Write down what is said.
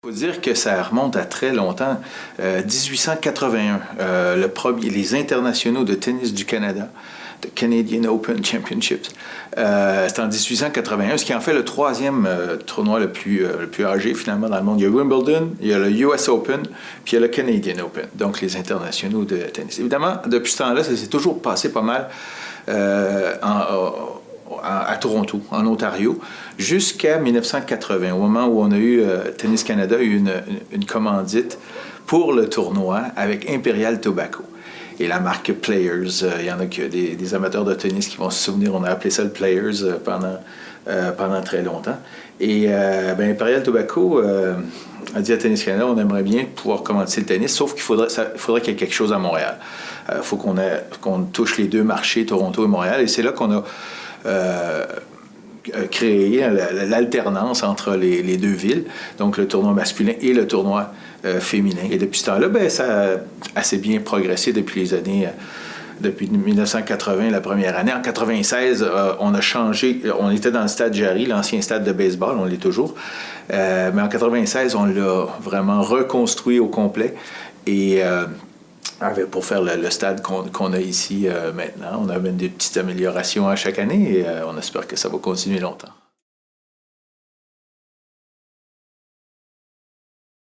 Il faut dire que ça remonte à très longtemps. 1881, les internationaux de tennis du Canada, le Canadian Open Championships, c'est en 1881, ce qui en fait le troisième tournoi le plus âgé finalement dans le monde. Il y a Wimbledon, il y a le US Open, puis il y a le Canadian Open, donc les internationaux de tennis. Évidemment, depuis ce temps-là, ça s'est toujours passé pas mal à Toronto, en Ontario, jusqu'à 1980, au moment où on a eu, Tennis Canada a eu une commandite pour le tournoi avec Imperial Tobacco. Et la marque Players, il y en a des amateurs de tennis qui vont se souvenir, on a appelé ça le Players pendant très longtemps. Et Imperial Tobacco a dit à Tennis Canada, on aimerait bien pouvoir commencer le tennis, sauf qu'il faudrait qu'il y ait quelque chose à Montréal. Il faut qu'on touche les deux marchés, Toronto et Montréal, et c'est là qu'on a créé l'alternance entre les deux villes, donc le tournoi masculin et le tournoi féminin. Et depuis ce temps-là, ça a assez bien progressé depuis 1980, la première année. En 1996, on a changé, on était dans le stade Jarry, l'ancien stade de baseball, on l'est toujours, mais en 1996, on l'a vraiment reconstruit au complet et pour faire le stade qu'on a ici maintenant. On amène des petites améliorations à chaque année et on espère que ça va continuer longtemps.